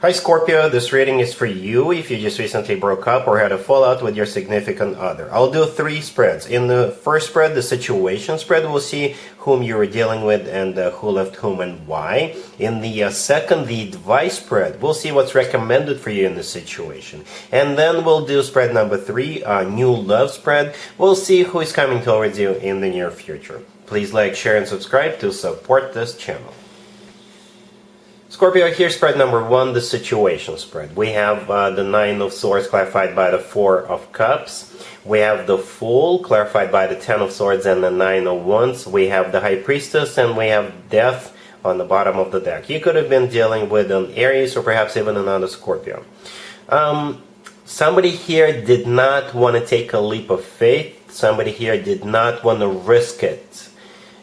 Hi Scorpio, this reading is for you if you just recently broke up or had a fallout with your significant other. I'll do 3 spreads. In the first spread, the situation spread, we'll see whom you were dealing with and who left whom and why. In the second, the advice spread, we'll see what's recommended for you in this situation. And then we'll do spread number 3, new love spread. We'll see who is coming towards you in the near future. Please like, share, and subscribe to support this channel. Scorpio, here's spread number 1, the situation spread. We have the 9 of Swords clarified by the 4 of Cups. We have the Fool clarified by the 10 of Swords and the 9 of Wands. We have the High Priestess and we have Death on the bottom of the deck. You could have been dealing with an Aries or perhaps even another Scorpio. Somebody here did not want to take a leap of faith. Somebody here did not want to risk it.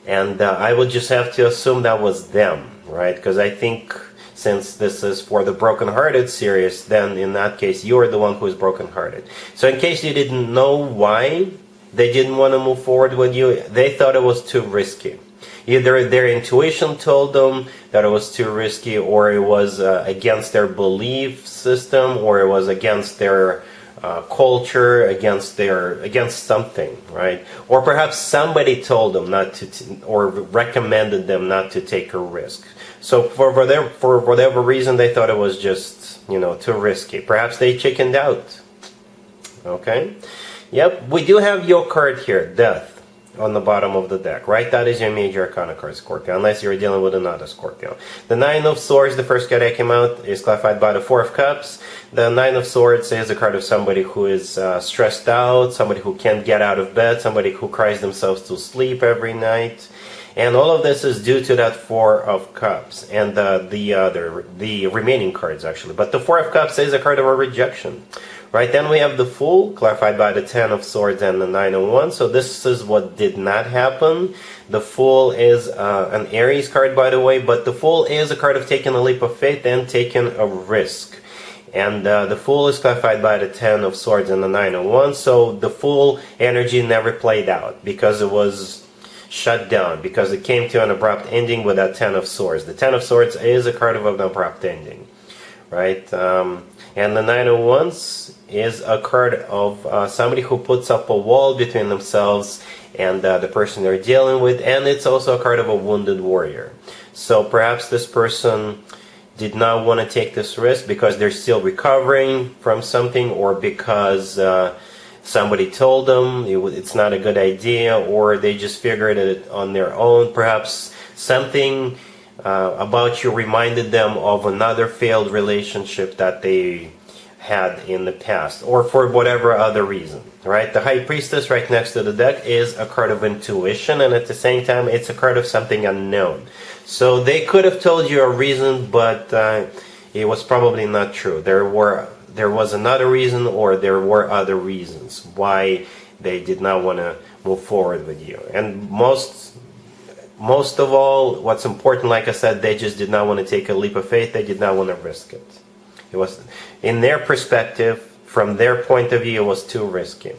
And I would just have to assume that was them. Right, because I think since this is for the broken-hearted series, then in that case you're the one who is broken-hearted. So in case you didn't know why they didn't want to move forward with you, they thought it was too risky. Either their intuition told them that it was too risky, or it was against their belief system, or it was against their culture, against something, right? Or perhaps somebody told them not to, or recommended them not to take a risk. So for whatever reason, they thought it was just, too risky. Perhaps they chickened out. Okay? Yep, we do have your card here, Death, on the bottom of the deck, right? That is your major arcana card, Scorpio, unless you're dealing with another Scorpio. The 9 of Swords, the first card that came out, is clarified by the 4 of Cups. The 9 of Swords is a card of somebody who is stressed out, somebody who can't get out of bed, somebody who cries themselves to sleep every night. And all of this is due to that 4 of Cups and the remaining cards, actually. But the 4 of Cups is a card of a rejection. Right, then we have the Fool, clarified by the 10 of Swords and the 9 of Wands. So this is what did not happen. The Fool is an Aries card, by the way, but the Fool is a card of taking a leap of faith and taking a risk. And the Fool is clarified by the 10 of Swords and the 9 of Wands. So the Fool energy never played out because it was shut down, because it came to an abrupt ending with that 10 of Swords. The 10 of Swords is a card of an abrupt ending, right? And the 9 of Wands is a card of somebody who puts up a wall between themselves and the person they're dealing with, and it's also a card of a wounded warrior. So perhaps this person did not want to take this risk because they're still recovering from something, or because somebody told them it's not a good idea, or they just figured it on their own. Perhaps something about you reminded them of another failed relationship that they had in the past, or for whatever other reason, right? The High Priestess right next to the deck is a card of intuition, and at the same time it's a card of something unknown. So they could have told you a reason, but it was probably not true. There was another reason, or there were other reasons why they did not want to move forward with you. And most of all, what's important, like I said, they just did not want to take a leap of faith. They did not want to risk it. It was, in their perspective, from their point of view, it was too risky,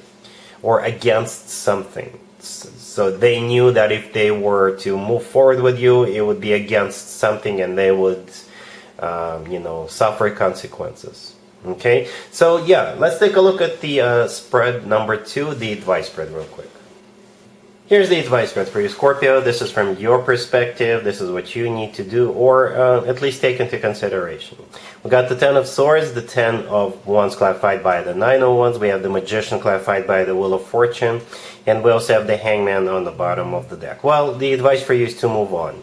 or against something. So they knew that if they were to move forward with you, it would be against something, and they would, suffer consequences. Okay, so yeah, let's take a look at the spread number 2, the advice spread, real quick. Here's the advice spread for you, Scorpio. This is from your perspective. This is what you need to do, or at least take into consideration. We got the 10 of Swords, the 10 of Wands clarified by the 9 of Wands. We have the Magician clarified by the Wheel of Fortune. And we also have the Hangman on the bottom of the deck. Well, the advice for you is to move on.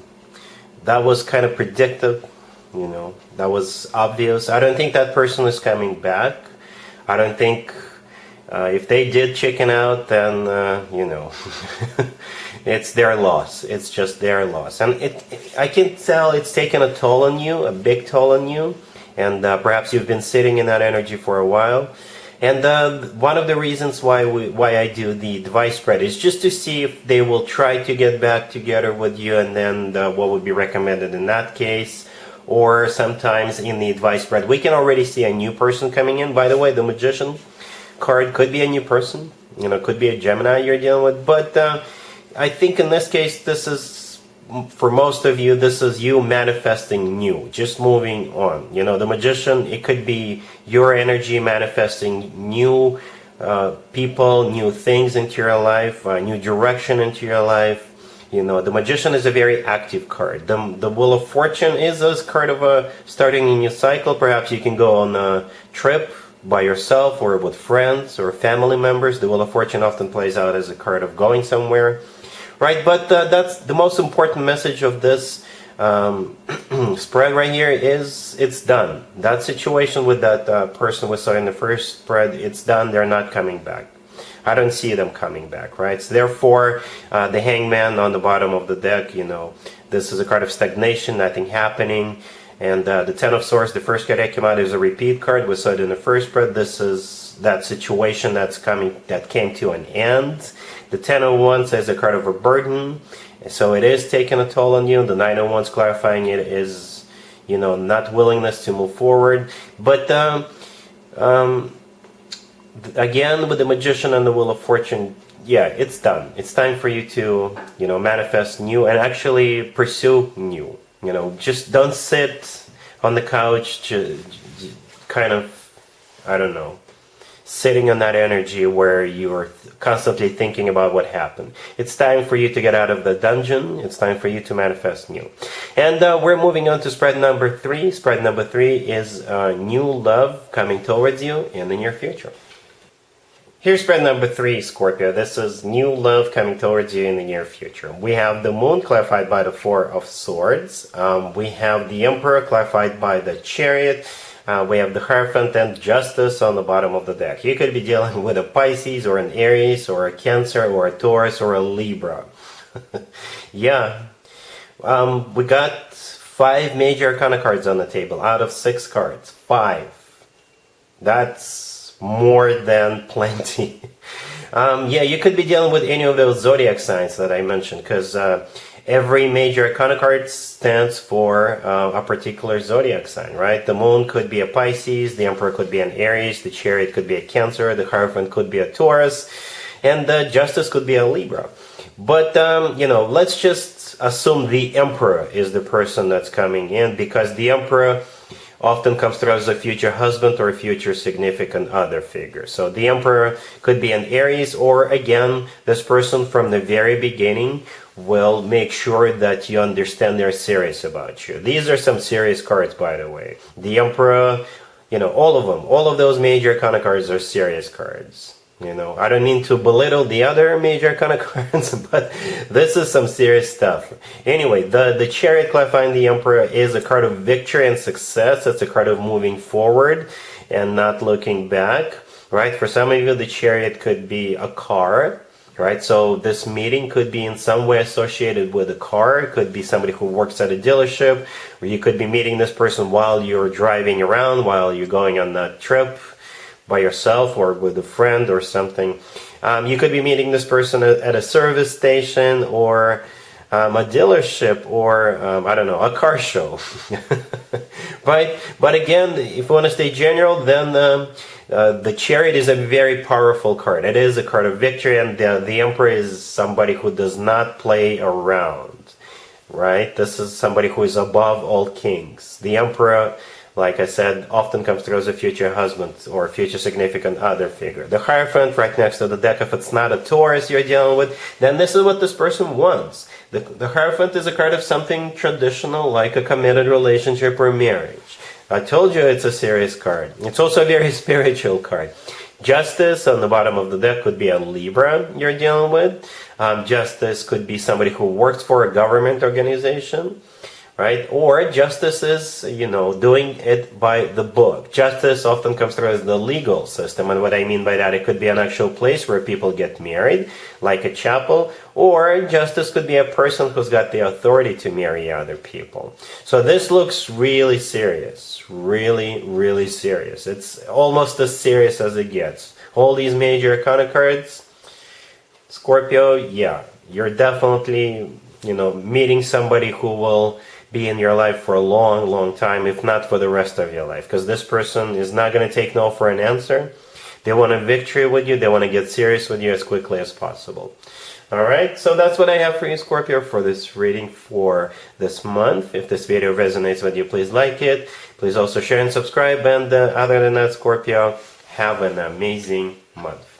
That was kind of predictive, that was obvious. I don't think that person is coming back. I don't think... if they did chicken out, then, it's their loss. It's just their loss. And I can tell it's taken a toll on you, a big toll on you. And perhaps you've been sitting in that energy for a while. And one of the reasons why I do the advice spread is just to see if they will try to get back together with you, and then what would be recommended in that case. Or sometimes in the advice spread, we can already see a new person coming in. By the way, the Magician card could be a new person, could be a Gemini you're dealing with, but I think in this case this is for most of you, this is you manifesting new, just moving on. You know, the Magician, it could be your energy manifesting new people, new things into your life, new direction into your life. You know, the Magician is a very active card. The Wheel of Fortune is a card of starting a new cycle. Perhaps you can go on a trip by yourself or with friends or family members. The Wheel of Fortune often plays out as a card of going somewhere. Right, but that's the most important message of this spread right here is it's done. That situation with that person we saw in the first spread, it's done. They're not coming back. I don't see them coming back, right? So therefore, the Hangman on the bottom of the deck, you know, this is a card of stagnation, nothing happening. And the Ten of Swords, the first card that came out is a repeat card. We saw it in the first spread. This is that situation that came to an end. The Ten of Wands is a card of a burden, so it is taking a toll on you. The Nine of Wands clarifying it is, you know, not willingness to move forward. But again, with the Magician and the Wheel of Fortune, yeah, it's done. It's time for you to, you know, manifest new and actually pursue new. You know, just don't sit on the couch, kind of, I don't know, sitting on that energy where you're constantly thinking about what happened. It's time for you to get out of the dungeon. It's time for you to manifest new. And we're moving on to spread number 3. Spread number 3 is new love coming towards you in the near future. Here's spread number 3, Scorpio. This is new love coming towards you in the near future. We have the Moon clarified by the Four of Swords. We have the Emperor clarified by the Chariot. We have the Hierophant and Justice on the bottom of the deck. You could be dealing with a Pisces or an Aries or a Cancer or a Taurus or a Libra. Yeah. We got 5 major arcana cards on the table out of 6 cards. 5. That's more than plenty. Yeah, you could be dealing with any of those zodiac signs that I mentioned, because every major arcana card stands for a particular zodiac sign, right? The Moon could be a Pisces, the Emperor could be an Aries, the Chariot could be a Cancer, the Hierophant could be a Taurus, and the Justice could be a Libra. But, you know, let's just assume the Emperor is the person that's coming in, because the Emperor often comes through as a future husband or a future significant other figure. So the Emperor could be an Aries, or again, this person from the very beginning will make sure that you understand they're serious about you. These are some serious cards, by the way. The Emperor, you know, all of them, all of those major arcana cards are serious cards. You know, I don't mean to belittle the other major arcana cards, but this is some serious stuff. Anyway, the Chariot clarifying the Emperor is a card of victory and success. It's a card of moving forward and not looking back, right? For some of you, the Chariot could be a car, right? So this meeting could be in some way associated with a car. It could be somebody who works at a dealership, or you could be meeting this person while you're driving around, while you're going on that trip by yourself or with a friend or something. You could be meeting this person at a service station or a dealership or, I don't know, a car show. Right? But again, if you want to stay general, then the Chariot is a very powerful card. It is a card of victory, and the Emperor is somebody who does not play around. Right? This is somebody who is above all kings. The Emperor, like I said, often comes through as a future husband or future significant other figure. The Hierophant right next to the deck, if it's not a Taurus you're dealing with, then this is what this person wants. The Hierophant is a card of something traditional, like a committed relationship or marriage. I told you it's a serious card. It's also a very spiritual card. Justice on the bottom of the deck could be a Libra you're dealing with. Justice could be somebody who works for a government organization. Right? Or justice is, you know, doing it by the book. Justice often comes through as the legal system. And what I mean by that, it could be an actual place where people get married, like a chapel. Or justice could be a person who's got the authority to marry other people. So this looks really serious. Really, really serious. It's almost as serious as it gets. All these major arcana cards, Scorpio, yeah, you're definitely, you know, meeting somebody who will be in your life for a long, long time, if not for the rest of your life. Because this person is not going to take no for an answer. They want a victory with you. They want to get serious with you as quickly as possible. Alright, so that's what I have for you, Scorpio, for this reading for this month. If this video resonates with you, please like it. Please also share and subscribe. And other than that, Scorpio, have an amazing month.